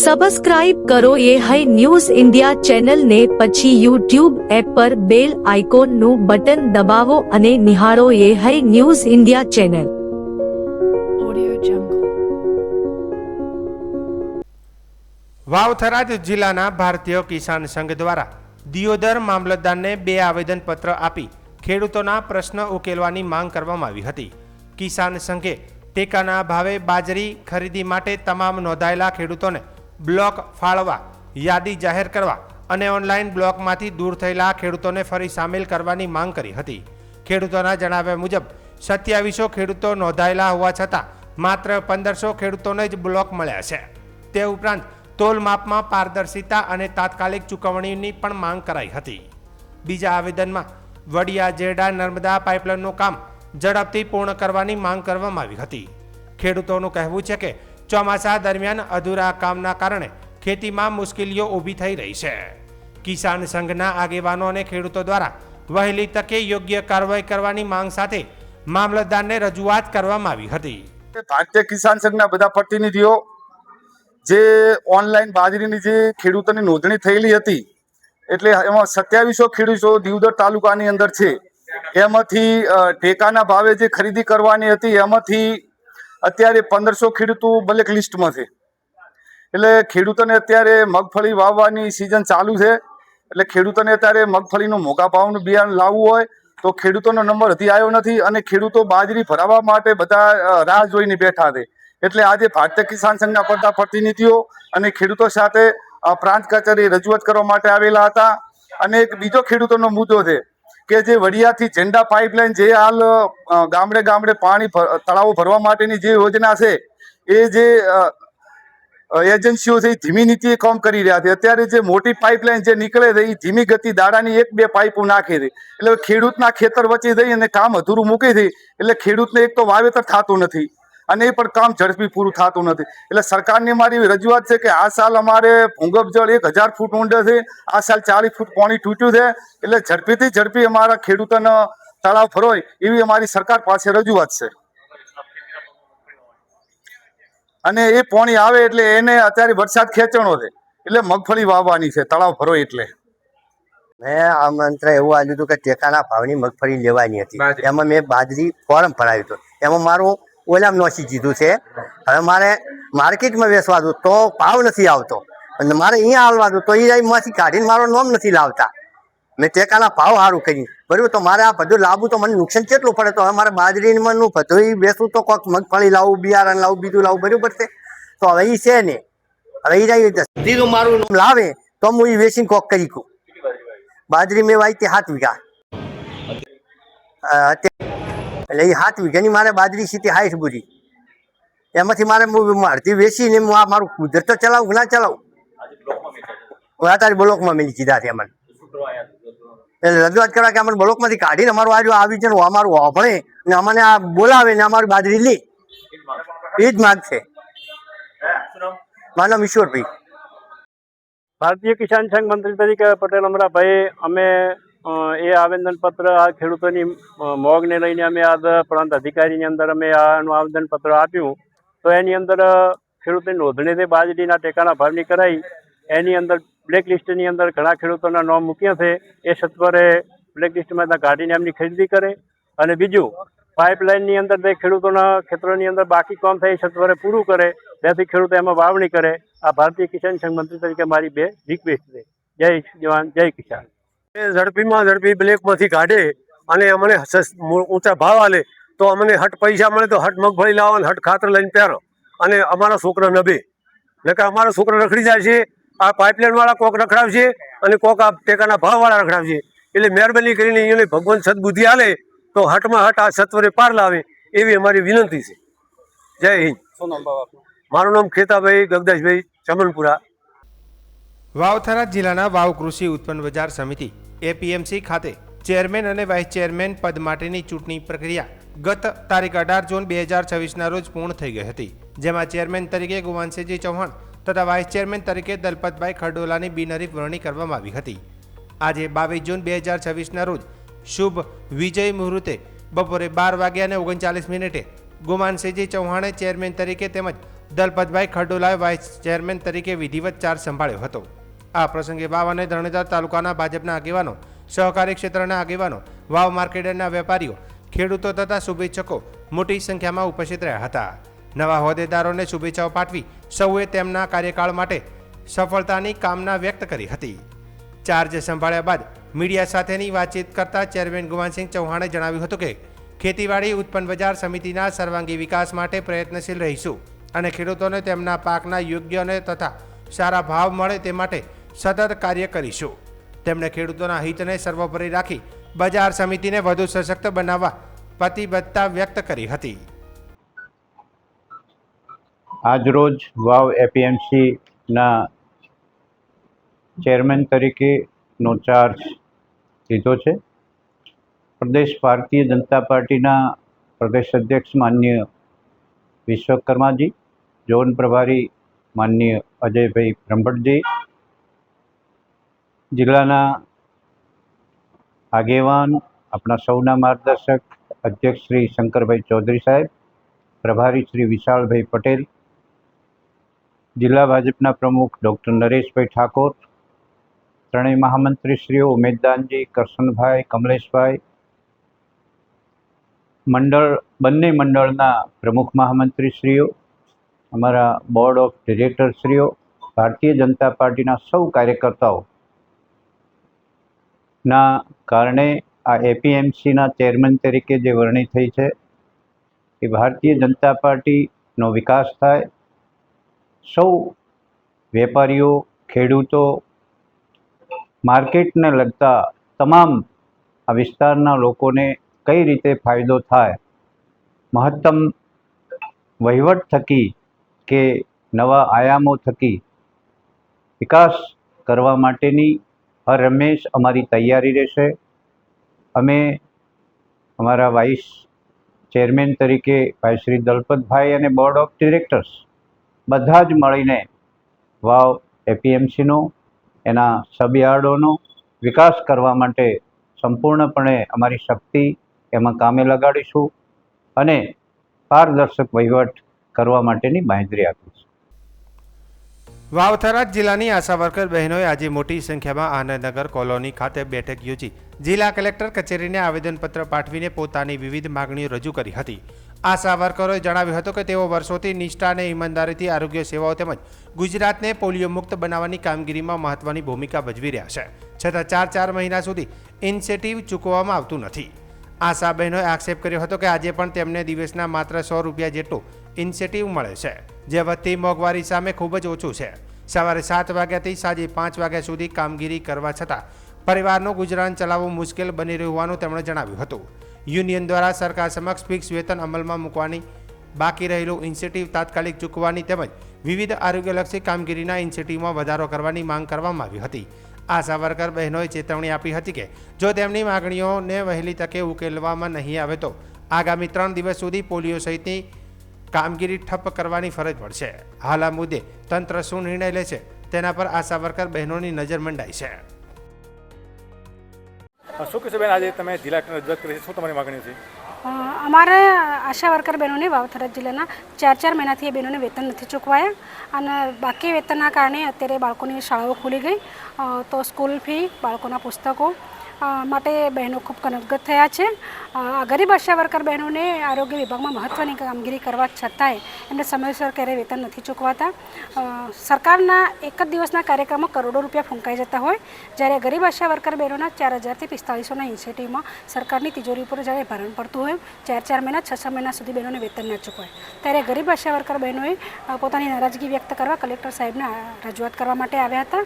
Subscribe કરો એ હૈ news India ચેનલને, પછી યુટ્યુબ એપ પર બેલ આઇકોનનું બટન દબાવો અને નિહાળો એ હૈ ન્યૂઝ ઇન્ડિયા ચેનલ. વાવ-થરાદ જિલ્લાના ભારતીય કિસાન સંઘ દ્વારા દિયોદર મામલતદારને 2 આવેદનપત્ર આપી ખેડૂતોના પ્રશ્ન ઉકેલવાની માંગ કરવામાં આવી હતી. કિસાન સંઘે ટેકાના ભાવે બાજરી ખરીદી માટે તમામ નોંધાયેલા ખેડૂતોને બ્લોક ફાળવા, યાદી જાહેર કરવા અને ઓનલાઈન બ્લોકમાંથી દૂર થયેલા ખેડૂતોને ફરી સામેલ કરવાની માંગ કરી હતી. ખેડૂતોના જણાવ્યા મુજબ 2700 ખેડૂતો નોંધાયેલા હોવા છતાં માત્ર 1500 ખેડૂતોને જ બ્લોક મળ્યા છે. તે ઉપરાંત તોલ માપમાં પારદર્શિતા અને તાત્કાલિક ચૂકવણીની પણ માંગ કરાઈ હતી. બીજા આવેદનમાં વડિયા જેડા નર્મદા પાઇપલાઇનનું કામ ઝડપથી પૂર્ણ કરવાની માંગ કરવામાં આવી હતી. ખેડૂતોનું કહેવું છે કે ચોમાસા દરમિયાન અધૂરા કામના કારણે ખેતીમાં મુશ્કેલીઓ ઊભી થઈ રહી છે. કિસાન સંઘના આગેવાનો અને ખેડૂતો દ્વારા વહેલી તકે યોગ્ય કાર્યવાહી કરવાની માંગ સાથે મામલતદારને રજૂઆત કરવામાં આવી હતી. ભારતીય કિસાન સંઘના બધા પ્રતિનિધિઓ જે ઓનલાઈન બાજરીની જે ખેડૂતોની નોંધણી થયેલી હતી, એટલે એમાં 2700 ખેડૂતો દિયોદર તાલુકાની અંદર છે. એમાંથી ટેકાના ભાવે જે ખરીદી કરવાની હતી એમાંથી અત્યારે 1500 ખેડૂતો બ્લેક લિસ્ટમાં છે. એટલે ખેડૂતોને અત્યારે મગફળી વાવવાની સિઝન ચાલુ છે, એટલે ખેડૂતોને અત્યારે મગફળીનું મોંઘા ભાવનું બિયારણ લાવવું હોય તો ખેડૂતોનો નંબર હજી આવ્યો નથી અને ખેડૂતો બાજરી ભરાવવા માટે બધા રાહ જોઈને બેઠા છે. એટલે આજે ભારતીય કિસાન સંઘના બધા પ્રતિનિધિઓ અને ખેડૂતો સાથે પ્રાંત કચેરી રજૂઆત કરવા માટે આવેલા હતા. અને એક બીજો ખેડૂતોનો મુદ્દો છે કે જે વડિયાથી ઝેંડા પાઇપલાઇન જે હાલ ગામડે ગામડે પાણી તળાવો ભરવા માટેની જે યોજના છે, એ જે એજન્સીઓ છે એ ધીમી નીતિએ કામ કરી રહ્યા છે. અત્યારે જે મોટી પાઇપલાઇન જે નીકળે છે એ ધીમી ગતિ દાડાની 1-2 પાઇપો નાખે છે. એટલે ખેડૂતના ખેતર વચ્ચે જઈ અને કામ અધૂરું મૂકે છે. એટલે ખેડૂતને એક તો વાવેતર થતું નથી અને એ પણ કામ ઝડપી પૂરું થતું નથી. એટલે સરકારની મારી રજૂઆત છે કે આ સાલ અમારે ભૂગર્ભ જળ 1000 ફૂટ ઊંડે છે, આ સાલ 40 ફૂટ પાણી તૂટ્યું છે. એટલે ઝડપીથી ઝડપી અમારા ખેડૂતોનો તળાવ ભરોય એવી અમારી સરકાર પાસે રજૂઆત છે. અને એ પાણી આવે એટલે એને અત્યારે વરસાદ ખેંચણો છે, એટલે મગફળી વાવવાની છે તળાવ ભરોય એટલે. મેં આમંત્ર એવું આવ્યું હતું કે ટેકાના ભાવની મગફળી લેવાની હતી. એમાં મેં બાજરી ફોર્મ ભરાયું હતું. એમાં મારું ઓલામ નોસી દીધું છે. હવે મારે માર્કેટમાં વેચવા દઉં તો ભાવ નથી આવતો અને મારે અહીંયા હાલવા દઉં તો એમાંથી કાઢીને મારો નામ નથી લાવતા. મેં ટેકાના ભાવ સારું કરી બરાબર, તો મારે આ બધું લાવવું તો મને નુકસાન કેટલું પડે. તો હવે મારે બાજરીનું બધું બેસવું તો કોઈક મગફળી લાવવું, બિયારણ લાવવું, બીજું લાવવું બરાબર છે. તો હવે એ છે ને, હવે એ મારું નામ લાવે તો હું એ વેચીને કોક કરી કહું. બાજરી મેં વાવી 7 વીઘા, એટલે એ 7 વીઘાની મારે બાજરી સીધી 60 બુરી. એમાંથી મારે અડધી વેચીને મારું કુદર તો ચલાવું ના ચલાવું. અત્યારે બ્લોકમાં મેં કીધા છે અમને, એટલે રજૂઆત કરવા કે અમને બ્લોકમાંથી કાઢીને અમારું આજુ આવી છે ને અમારું વાપરે ને અમને આ બોલાવે ને અમારી બાજરી લે, એ જ માગ છે. મારું નામ ઈશ્વરભાઈ. ભારતીય કિસાન સંઘ મંત્રી તરીકે પટેલ અમરાભાઈ અમે એ આવેદનપત્ર આ ખેડૂતોની મોગને લઈને અમે આજ પ્રાંત અધિકારીની અંદર અમે આનું આવેદનપત્ર આપ્યું. તો એની અંદર ખેડૂતોની નોંધણી બાજરીના ટેકાના ભાવની કરાઈ. એની અંદર બ્લેક લિસ્ટની અંદર ઘણા ખેડૂતોના નામ મૂક્યા છે. એ સત્વરે બ્લેક લિસ્ટમાં કાઢીને એમની ખરીદી કરે. અને બીજું પાઇપલાઇનની અંદર જે ખેડૂતોના ખેતરોની અંદર બાકી કામ થાય એ સત્વરે પૂરું કરે, ત્યાંથી ખેડૂતો એમાં વાવણી કરે. આ ભારતીય કિસાન સંઘ મંત્રી તરીકે મારી 2 રિક્વેસ્ટ છે. જય જવાન જય કિસાન. ઝડપીમાં ઝડપી બ્લેકમાંથી કાઢે અને અમને ઊંચા ભાવ આલે તો અમને હટ પૈસા મળે તો હટ મગફળી લાવો અને હટ ખાતર લઈને પહેરો અને અમારા છોકરા નભે. નકર અમારા છોકરા રખડી જાય છે. આ પાઇપલાઇન વાળા કોક રખડાવશે અને કોક આ ટેકાના ભાવ વાળા રખડાવશે. એટલે મહેરબાની કરીને એને ભગવાન સદબુદ્ધિ આલે તો હટમાં હટ આ સત્વરે પાર લાવે એવી અમારી વિનંતી છે. જય હિન્દ. મારું નામ ખેતાભાઈ ગગદાસભાઈ ચમનપુરા. વાવ-થરાદ જિલ્લાના વાવ કૃષિ ઉત્પન્ન બજાર સમિતિ APMC ખાતે ચેરમેન અને વાઇસ ચેરમેન પદ માટેની ચૂંટણી પ્રક્રિયા ગત તારીખ 18 જૂન 2026ના રોજ પૂર્ણ થઈ ગઈ હતી. જેમાં ચેરમેન તરીકે ગુવાનસિંહજી ચૌહાણ તથા વાઇસ ચેરમેન તરીકે દલપતભાઈ ખરડોલાની બિનહરીફ વરણી કરવામાં આવી હતી. આજે 22 જૂન 2026ના રોજ શુભ વિજય મુહૂર્તે બપોરે 12:39 ગુમાનસિંહજી ચૌહાણે ચેરમેન તરીકે તેમજ દલપતભાઈ ખરડોલાએ વાઇસ ચેરમેન તરીકે વિધિવત ચાર્જ સંભાળ્યો હતો. આ પ્રસંગે વાવ અને ધરણીધર તાલુકાના ભાજપના આગેવાનો, સહકારી ક્ષેત્રના આગેવાનો, વાવ માર્કેટના વેપારીઓ, ખેડૂતો તથા શુભેચ્છકો મોટી સંખ્યામાં ઉપસ્થિત રહ્યા હતા. નવા હોદ્દેદારોને શુભેચ્છાઓ પાઠવી સૌએ તેમના કાર્યકાળ માટે સફળતાની કામના વ્યક્ત કરી હતી. ચાર્જ સંભાળ્યા બાદ મીડિયા સાથેની વાતચીત કરતા ચેરમેન ગુમાનસિંહ ચૌહાણે જણાવ્યું હતું કે ખેતીવાડી ઉત્પન્ન બજાર સમિતિના સર્વાંગી વિકાસ માટે પ્રયત્નશીલ રહીશું અને ખેડૂતોને તેમના પાકના યોગ્ય અને તથા સારા ભાવ મળે તે માટે સતત કાર્ય કરીશું. તેમણે ખેડૂતોના હિતને સર્વોપરી રાખી બજાર સમિતિને વધુ સશક્ત બનાવવા પ્રતિબદ્ધતા વ્યક્ત કરી હતી. આજરોજ વાવ એપીએમસીના ચેરમેન તરીકેનો ચાર્જ લીધો છે. પ્રદેશ ભારતીય જનતા પાર્ટીના પ્રદેશ અધ્યક્ષ માનનીય વિશ્વકર્માજી, ઝોન પ્રભારી માનનીય અજયભાઈ બ્રહ્મભટ્ટજી, જિલ્લાના આગેવાન, આપણા સૌના માર્ગદર્શક અધ્યક્ષ શ્રી શંકરભાઈ ચૌધરી સાહેબ, પ્રભારી શ્રી વિશાલભાઈ પટેલ, જિલ્લા ભાજપના પ્રમુખ ડૉક્ટર નરેશભાઈ ઠાકોર, ત્રણેય મહામંત્રીશ્રીઓ ઉમેદદાનજી, કરશનભાઈ, કમલેશભાઈ, બંને મંડળના પ્રમુખ મહામંત્રીશ્રીઓ, અમારા બોર્ડ ઓફ ડિરેક્ટરશ્રીઓ, ભારતીય જનતા પાર્ટીના સૌ કાર્યકર્તાઓ ના કારણે આ એપીએમસીના ચેરમેન તરીકે જે વરણી થઈ છે એ ભારતીય જનતા પાર્ટીનો વિકાસ થાય, સૌ વેપારીઓ, ખેડૂતો, માર્કેટને લગતા તમામ આ વિસ્તારના લોકોને કઈ રીતે ફાયદો થાય, મહત્તમ વહીવટ થકી કે નવા આયામો થકી વિકાસ કરવા માટેની હર હંમેશ અમારી તૈયારી રહેશે. અમે અમારા વાઇસ ચેરમેન તરીકે ભાઈ શ્રી દલપતભાઈ અને બોર્ડ ઓફ ડિરેક્ટર્સ બધા જ મળીને વાવ એપીએમસીનો, એના સબયાર્ડોનો વિકાસ કરવા માટે સંપૂર્ણપણે અમારી શક્તિ એમાં કામે લગાડીશું અને પારદર્શક વહીવટ કરવા માટેની બાંહેધરી આપીશું. વાવ થરાદ જિલ્લાની આશા વર્કર બહેનોએ આજે મોટી સંખ્યામાં આનંદનગર કોલોની ખાતે બેઠક યોજી જિલ્લા કલેક્ટર કચેરીને આવેદનપત્ર પાઠવીને પોતાની વિવિધ માગણીઓ રજૂ કરી હતી. આશા વર્કરોએ જણાવ્યું હતું કે તેઓ વર્ષોથી નિષ્ઠા અને ઈમાનદારીથી આરોગ્ય સેવાઓ તેમજ ગુજરાતને પોલિયો મુક્ત બનાવવાની કામગીરીમાં મહત્વની ભૂમિકા ભજવી રહ્યા છે, છતાં 4 મહિના સુધી ઇન્સેન્ટિવ ચૂકવવામાં આવતું નથી. આશા બહેનોએ આક્ષેપ કર્યો હતો કે આજે પણ તેમને દિવસના માત્ર 100 રૂપિયા જેટલું ઇન્સેન્ટિવ મળે છે, જે વધતી મોંઘવારી સામે ખૂબ જ ઓછું છે. સવારે 7 વાગ્યાથી સાંજે 5 વાગ્યા સુધી કામગીરી કરવા છતાં પરિવારનું ગુજરાન ચલાવવું મુશ્કેલ બની રહ્યું હોવાનું તેમણે જણાવ્યું હતું. યુનિયન દ્વારા સરકાર સમક્ષ ફિક્સ વેતન અમલમાં મૂકવાની, બાકી રહેલું ઇન્સેન્ટિવ તાત્કાલિક ચૂકવવાની તેમજ વિવિધ આરોગ્યલક્ષી કામગીરીના ઇન્સેન્ટિવમાં વધારો કરવાની માંગ કરવામાં આવી હતી. આશા વર્કર બહેનોએ ચેતવણી આપી હતી કે જો તેમની માગણીઓને વહેલી તકે ઉકેલવામાં નહીં આવે તો આગામી 3 દિવસ સુધી પોલિયો સહિતની કામગીરી ઠપ્પ કરવાની ફરજ પડશે. હાલ આ મુદ્દે તંત્ર શું નિર્ણય લે છે તેના પર આશા વર્કર બહેનોની નજર મંડાઈ છે. શું કહેશો બેન, આજે તમે જિલ્લા રજૂઆત કરી છે, શું તમારી માગણી છે? અમારે આશા વર્કર બહેનોને વાવ થરાદ જિલ્લાના 4 મહિનાથી એ બહેનોને વેતન નથી ચૂકવાયા અને બાકી વેતનના કારણે અત્યારે બાળકોની શાળાઓ ખુલી ગઈ તો સ્કૂલ ફી, બાળકોના પુસ્તકો માટે બહેનો ખૂબ કનકગત થયા છે. ગરીબ આશા વર્કર બહેનોને આરોગ્ય વિભાગમાં મહત્ત્વની કામગીરી કરવા છતાંય એમને સમયસર ક્યારેય વેતન નથી ચૂકવાતા. સરકારના એક જ દિવસના કાર્યક્રમમાં કરોડો રૂપિયા ફૂંકાઈ જતા હોય, જ્યારે ગરીબ આશા વર્કર બહેનોના 4000થી 4500ના ઇન્સેન્ટિવમાં સરકારની તિજોરી પર જ્યારે ભારણ પડતું હોય, 4 મહિના 6 મહિના સુધી બહેનોને વેતન ન ચૂકવાય, ત્યારે ગરીબ આશા વર્કર બહેનોએ પોતાની નારાજગી વ્યક્ત કરવા કલેક્ટર સાહેબને રજૂઆત કરવા માટે આવ્યા હતા.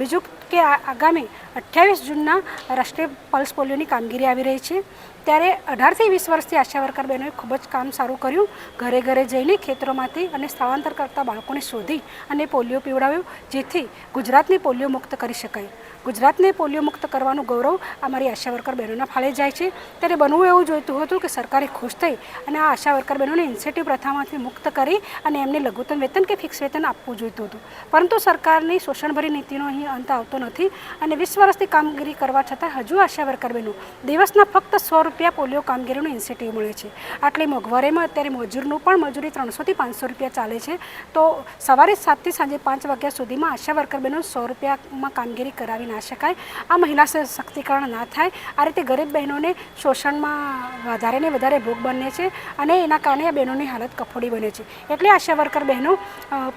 બીજું કે આગામી 28 જૂનના રાષ્ટ્રીય પલ્સ પોલિયોની કામગીરી આવી રહી છે, ત્યારે 18 થી 20 વર્ષથી આશા વર્કર બહેનોએ ખૂબ જ કામ સારું કર્યું. ઘરે ઘરે જઈને ખેતરોમાંથી અને સ્થળાંતર કરતા બાળકોને શોધી અને પોલિયો પીવડાવ્યું, જેથી ગુજરાતને પોલિયો મુક્ત કરી શકાય. ગુજરાતને પોલિયો મુક્ત કરવાનું ગૌરવ અમારી આશા વર્કર બહેનોના ફાળે જાય છે. ત્યારે બનવું એવું જોઈતું હતું કે સરકારે ખુશ થઈ અને આ આશા વર્કર બહેનોને ઇન્સેન્ટિવ પ્રથામાંથી મુક્ત કરી અને એમને લઘુત્તમ વેતન કે ફિક્સ વેતન આપવું જોઈતું હતું. પરંતુ સરકારની શોષણભરી નીતિનો અહીં અંત આવતો નથી અને 20 વર્ષથી કામગીરી કરવા છતાં હજુ આશા વર્કર બહેનો દિવસના ફક્ત 100 રૂપિયા પોલિયો કામગીરીનું ઇન્સેન્ટિવ મળે છે. આટલી મોંઘવારીમાં અત્યારે મજૂરનું પણ મજૂરી 300 થી 500 રૂપિયા ચાલે છે. તો સવારે 7 થી સાંજે 5 વાગ્યા સુધીમાં આશા વર્કર બહેનો 100 રૂપિયામાં કામગીરી કરાવી ના શકાય. આ મહિલા સશક્તિકરણ ના થાય. આ રીતે ગરીબ બહેનોને શોષણમાં વધારે ને વધારે ભોગ બને છે અને એના કારણે આ બહેનોની હાલત કફોડી બને છે. એટલે આશા વર્કર બહેનો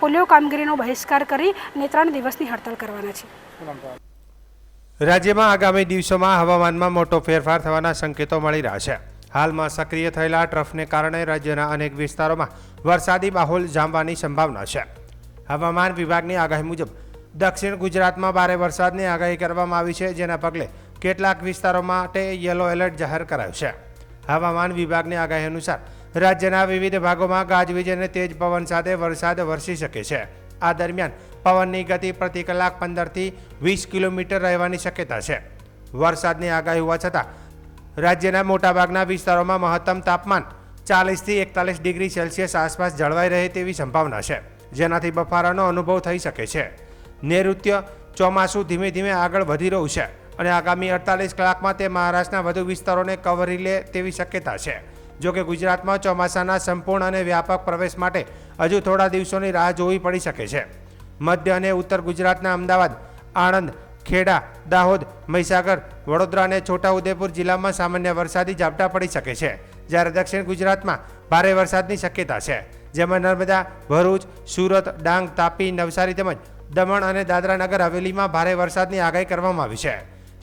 પોલિયો કામગીરીનો બહિષ્કાર કરી અને 3 દિવસની હડતાલ કરવાના છે. રાજ્યમાં આગામી દિવસોમાં હવામાનમાં મોટો ફેરફાર થવાના સંકેતો મળી રહ્યા છે. હાલમાં સક્રિય થયેલા ટ્રફને કારણે રાજ્યના અનેક વિસ્તારોમાં વરસાદી માહોલ જામવાની સંભાવના છે. હવામાન વિભાગની આગાહી મુજબ દક્ષિણ ગુજરાતમાં ભારે વરસાદની આગાહી કરવામાં આવી છે, જેના પગલે કેટલાક વિસ્તારો માટે યલો એલર્ટ જાહેર કરાયું છે. હવામાન વિભાગની આગાહી અનુસાર રાજ્યના વિવિધ ભાગોમાં ગાજવીજ અને તેજ પવન સાથે વરસાદ વરસી શકે છે. આ દરમિયાન પવનની ગતિ પ્રતિ કલાક 15 થી 20 કિલોમીટર રહેવાની શક્યતા છે. વરસાદની આગાહી હોવા છતાં રાજ્યના મોટાભાગના વિસ્તારોમાં મહત્તમ તાપમાન 40 થી 41 ડિગ્રી સેલ્સિયસ આસપાસ જળવાઈ રહે તેવી સંભાવના છે, જેનાથી બફારાનો અનુભવ થઈ શકે છે. નૈઋત્ય ચોમાસું ધીમે ધીમે આગળ વધી રહ્યું છે અને આગામી 48 કલાકમાં તે મહારાષ્ટ્રના વધુ વિસ્તારોને કવરી લે તેવી શક્યતા છે. જોકે ગુજરાતમાં ચોમાસાના સંપૂર્ણ અને વ્યાપક પ્રવેશ માટે હજુ થોડા દિવસોની રાહ જોવી પડી શકે છે. મધ્ય અને ઉત્તર ગુજરાતના અમદાવાદ, આણંદ, ખેડા, દાહોદ, મહીસાગર, વડોદરા અને છોટાઉદેપુર જિલ્લામાં સામાન્ય વરસાદી ઝાપટા પડી શકે છે, જ્યારે દક્ષિણ ગુજરાતમાં ભારે વરસાદની શક્યતા છે, જેમાં નર્મદા, ભરૂચ, સુરત, ડાંગ, તાપી, નવસારી તેમજ દમણ અને દાદરા નગર હવેલીમાં ભારે વરસાદની આગાહી કરવામાં આવી છે.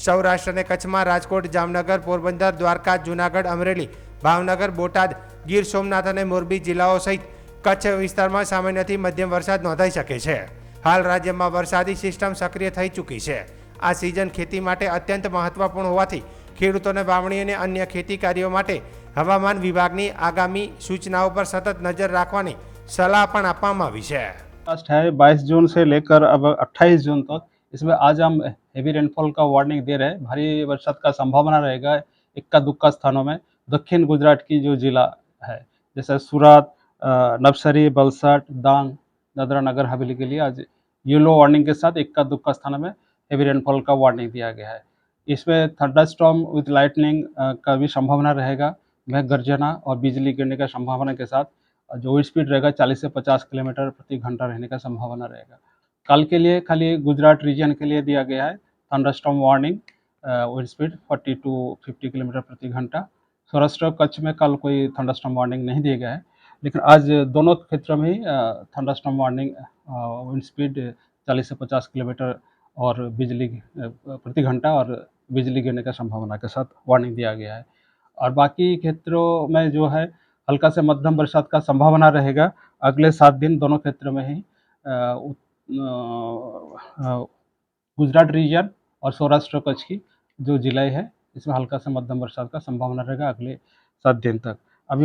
સૌરાષ્ટ્ર અને કચ્છમાં રાજકોટ, જામનગર, પોરબંદર, દ્વારકા, જૂનાગઢ, અમરેલી, ભાવનગર, બોટાદ, ગીર સોમનાથ અને મોરબી જિલ્લાઓ સહિત કચ્છ વિસ્તારમાં સામાન્યથી મધ્યમ વરસાદ નોંધાઈ શકે છે. હાલ રાજ્યમાં વરસાદી સિસ્ટમ સક્રિય થઈ ચૂકી છે. આ સિઝન ખેતી માટે અત્યંત મહત્વપૂર્ણ હોવાથી ખેડૂતોને વાવણી અને અન્ય ખેતી કાર્યો માટે હવામાન વિભાગની આગામી સૂચનાઓ પર સતત નજર રાખવાની સલાહ પણ આપવામાં આવી છે. लास्ट है 22 जून से लेकर अब 28 जून तक, इसमें आज हम हेवी रेनफॉल का वार्निंग दे रहे हैं. भारी बरसात का संभावना रहेगा इक्का दुक्का स्थानों में. दक्षिण गुजरात की जो जिला है जैसे सूरत, नवसारी, वलसाड, डांग, दादरा नगर हवेली के लिए आज येलो वार्निंग के साथ इक्का दुक्का स्थानों में हेवी रेनफॉल का वार्निंग दिया गया है. इसमें थंडरस्टॉर्म विद लाइटनिंग का भी संभावना रहेगा. मेघ गर्जना और बिजली गिरने का संभावना के साथ जो विंड स्पीड रहेगा 40 से 50 किलोमीटर प्रति घंटा रहने का संभावना रहेगा. कल के लिए खाली गुजरात रीजन के लिए दिया गया है thunderstorm warning, wind speed 40 to 50 kilometre प्रति घंटा. सौराष्ट्र कच्छ में कल कोई थंडरस्टॉर्म वार्निंग नहीं दिया गया है, लेकिन आज दोनों क्षेत्रों में ही थंडरस्टॉर्म वार्निंग, विंड स्पीड 40 से 50 किलोमीटर और बिजली प्रति घंटा और बिजली गिरने का संभावना के साथ वार्निंग दिया गया है. और बाकी क्षेत्रों में जो है हल्का से मध्यम बरसात का संभावना रहेगा. अगले 7 दिन दोनों क्षेत्रों में ही गुजरात रीजन और सौराष्ट्र कच्छ की जो जिले है इसमें हल्का से मध्यम बरसात का संभावना रहेगा अगले 7 दिन तक. अभी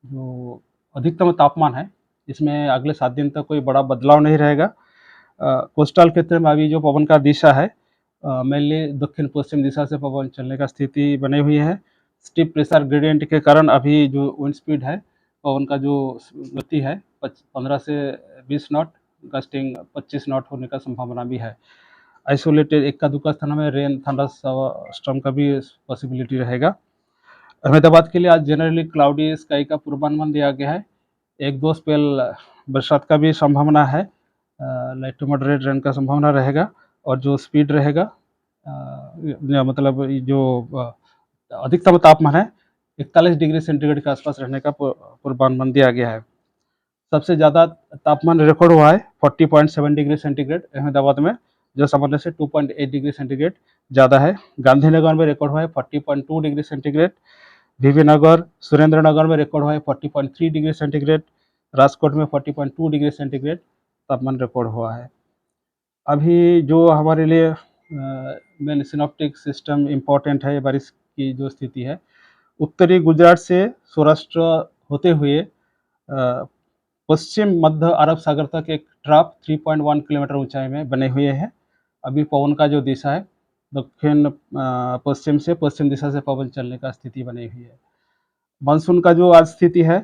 जो अधिकतम तापमान है इसमें अगले 7 दिन तक कोई बड़ा बदलाव नहीं रहेगा. कोस्टल क्षेत्र में अभी जो पवन का दिशा है मेनली दक्षिण पश्चिम दिशा से पवन चलने का स्थिति बनी हुई है. स्टीप प्रेशर ग्रेडियंट के कारण अभी जो विंड स्पीड है पवन का जो गति है 15 से 20 नॉट, गस्टिंग 25 नॉट होने का संभावना भी है. आइसोलेटेड इक्का दुक्का स्थानों में रेन थंडर स्टॉर्म का भी पॉसिबिलिटी रहेगा. अहमदाबाद के लिए आज जनरली क्लाउडी स्काई का पूर्वानुमान दिया गया है. 1-2 स्पेल बरसात का भी संभावना है. लाइट टू मॉडरेट रेन का संभावना रहेगा और जो स्पीड रहेगा मतलब जो अधिकतम तापमान है 41 डिग्री सेंटीग्रेड के आसपास रहने का पूर्वानुमान दिया गया है. सबसे ज़्यादा तापमान रिकॉर्ड हुआ है 40.7 डिग्री सेंटीग्रेड अहमदाबाद में, जो सामान्य से 2.8 डिग्री सेंटीग्रेड ज़्यादा है. गांधीनगर में रिकॉर्ड हुआ है 40.2 डिग्री सेंटीग्रेड. VV नगर, सुरेंद्र नगर में रिकॉर्ड हुआ है 40.3 डिग्री सेंटीग्रेड. राजकोट में 40.2 डिग्री सेंटीग्रेड तापमान रिकॉर्ड हुआ है. अभी जो हमारे लिए मेन सिनॉप्टिक सिस्टम इम्पोर्टेंट है बारिश की जो स्थिति है, उत्तरी गुजरात से सौराष्ट्र होते हुए पश्चिम मध्य अरब सागर तक एक ट्रफ 3.1 किलोमीटर ऊंचाई में बने हुए हैं. अभी पवन का जो दिशा है दक्षिण पश्चिम से पश्चिम दिशा से पवन चलने का स्थिति बनी हुई है। मानसून का जो आज स्थिति है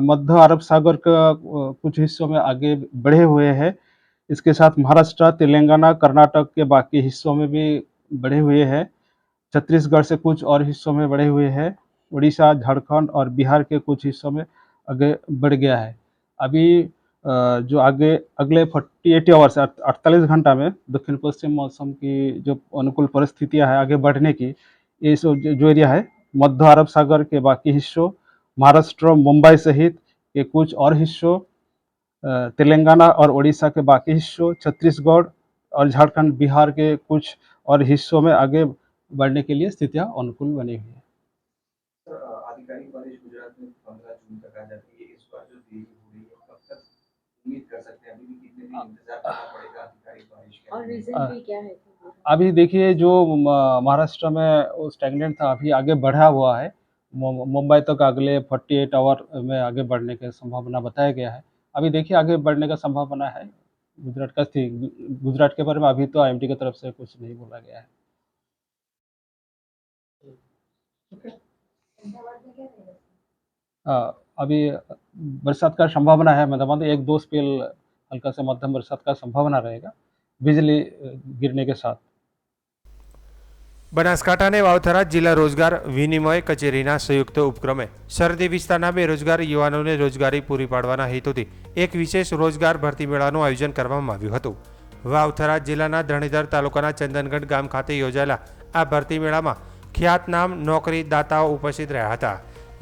मध्य अरब सागर का कुछ हिस्सों में आगे बढ़े हुए हैं। इसके साथ महाराष्ट्र, तेलंगाना, कर्नाटक के बाकी हिस्सों में भी बढ़े हुए हैं। छत्तीसगढ़ से कुछ और हिस्सों में बढ़े हुए हैं। उड़ीसा, झारखंड और बिहार के कुछ हिस्सों में आगे बढ़ गया है। अभी जो आगे अगले 48 आवर्स 48 घंटा में दक्षिण पश्चिम मौसम की जो अनुकूल परिस्थितियां हैं आगे बढ़ने की, ये जो एरिया है मध्य अरब सागर के बाकी हिस्सों, महाराष्ट्र, मुंबई सहित के कुछ और हिस्सों, तेलंगाना और उड़ीसा के बाकी हिस्सों, छत्तीसगढ़ और झारखंड, बिहार के कुछ और हिस्सों में आगे बढ़ने के लिए स्थितियां अनुकूल बनी हुई है। आधिकारिक बारिश गुजरात में 15 जून तक आ जाती है। इस बार जो देरी हो रही है, कब तक उम्मीद कर सकते हैं? अभी भी कितने दिन इंतजार करना पड़ेगा आधिकारिक बारिश के? और रीजन भी क्या है? अभी देखिए जो महाराष्ट्र में स्टैग्नेंट था, अभी आगे बढ़ा हुआ है। मुंबई तक अगले 48 आवर में आगे बढ़ने की संभावना बताया गया है। अभी देखिए आगे बढ़ने का संभावना है। गुजरात के बारे में अभी तो IMD की तरफ से कुछ नहीं बोला गया है। अभी बरसात का संभावना है, मतलब 1-2 स्पेल हल्का से मध्यम बरसात का संभावना रहेगा बिजली गिरने के साथ। બનાસકાંઠા અને વાવથરા જિલ્લા રોજગાર વિનિમય કચેરીના સંયુક્ત ઉપક્રમે સરહદી વિસ્તારના બેરોજગાર યુવાનોને રોજગારી પૂરી પાડવાના હેતુથી એક વિશેષ રોજગાર ભરતી મેળાનું આયોજન કરવામાં આવ્યું હતું। વાવથરા જિલ્લાના ધરણીધર તાલુકાના ચંદનગઢ ગામ ખાતે યોજાયેલા આ ભરતી મેળામાં ખ્યાતનામ નોકરીદાતાઓ ઉપસ્થિત રહ્યા હતા,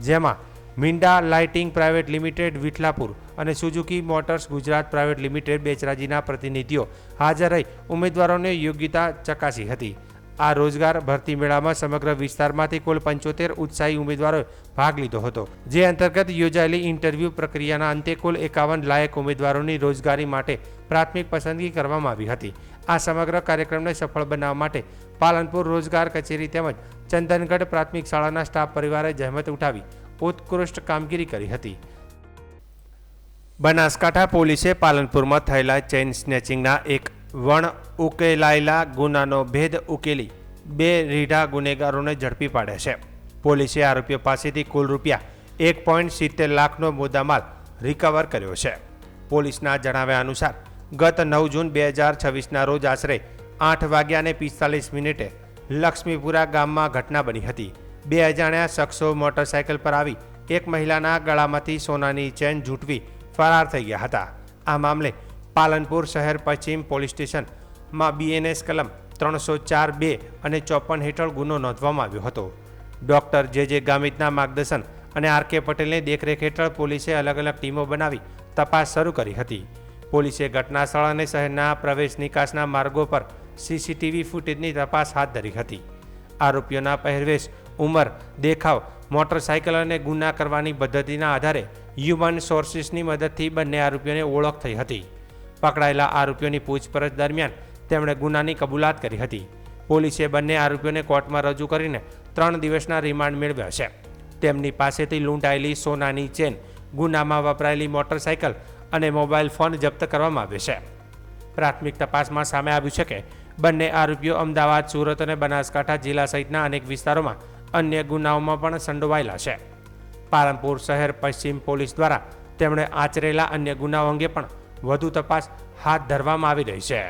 જેમાં Minda lighting private limited Vithalapur અને Suzuki Motors Gujarat private limited બેચરાજીના પ્રતિનિધિઓ હાજર રહી ઉમેદવારોને યોગ્યતા ચકાસી હતી। આ રોજગાર ભરતી મેળામાં સમગ્ર વિસ્તારમાંથી કુલ 75 ઉત્સાહી ઉમેદવારોએ ભાગ લીધો હતો, જે અંતર્ગત યોજાયેલી ઇન્ટરવ્યૂ પ્રક્રિયાના અંતે કુલ 51 લાયક ઉમેદવારોની રોજગારી માટે પ્રાથમિક પસંદગી કરવામાં આવી હતી। આ સમગ્ર કાર્યક્રમને સફળ બનાવવા માટે પાલનપુર રોજગાર કચેરી તેમજ ચંદનગઢ પ્રાથમિક શાળાના સ્ટાફ પરિવારે જહેમત ઉઠાવી ઉત્કૃષ્ટ કામગીરી કરી હતી। બનાસકાંઠા પોલીસે પાલનપુરમાં થયેલા ચેઇન સ્નેચિંગના એક વણ ઉકેલાયેલા ગુનાનો ભેદ ઉકેલી 2 રીઢા ગુનેગારોને ઝડપી પાડ્યા છે। પોલીસે આરોપીઓ પાસેથી કુલ રૂપિયા 1.70 લાખનો મુદ્દામાલ રિકવર કર્યો છે। પોલીસના જણાવ્યા અનુસાર ગત 9 જૂન 2026ના રોજ આશરે 8:45 લક્ષ્મીપુરા ગામમાં ઘટના બની હતી। 2 અજાણ્યા શખ્સો મોટરસાયકલ પર આવી એક મહિલાના ગળામાંથી સોનાની ચેન ઝૂંટવી ફરાર થઈ ગયા હતા। આ મામલે પાલનપુર શહેર પશ્ચિમ પોલીસ સ્ટેશનમાં BNS કલમ 304(2) અને 54 હેઠળ ગુનો નોંધવામાં આવ્યો હતો। ડોક્ટર JJ ગામિતના માર્ગદર્શન અને RK પટેલની દેખરેખ હેઠળ પોલીસે અલગ અલગ ટીમો બનાવી તપાસ શરૂ કરી હતી। પોલીસે ઘટના સ્થળ અને શહેરના પ્રવેશ નિકાસના માર્ગો પર CCTV ફૂટેજની તપાસ હાથ ધરી હતી। આરોપીઓના પહેરવેશ, ઉંમર, દેખાવ, મોટરસાયકલ અને ગુના કરવાની પદ્ધતિના આધારે હ્યુમન સોર્સિસની મદદથી બંને આરોપીઓને ઓળખ થઈ હતી। પકડાયેલા આરોપીઓની પૂછપરછ દરમિયાન તેમણે ગુનાની કબૂલાત કરી હતી। પોલીસે બંને આરોપીઓને કોર્ટમાં રજૂ કરીને 3 દિવસના રિમાન્ડ મેળવ્યા છે। તેમની પાસેથી લૂંટાયેલી સોનાની ચેન, ગુનામાં વપરાયેલી મોટરસાયકલ અને મોબાઈલ ફોન જપ્ત કરવામાં આવ્યો છે। પ્રાથમિક તપાસમાં સામે આવ્યું છે કે બંને આરોપીઓ અમદાવાદ, સુરત અને બનાસકાંઠા જિલ્લા સહિતના અનેક વિસ્તારોમાં અન્ય ગુનાઓમાં પણ સંડોવાયેલા છે। પાલનપુર શહેર પશ્ચિમ પોલીસ દ્વારા તેમણે આચરેલા અન્ય ગુનાઓ અંગે પણ વધુ તપાસ હાથ ધરવામાં આવી રહી છે।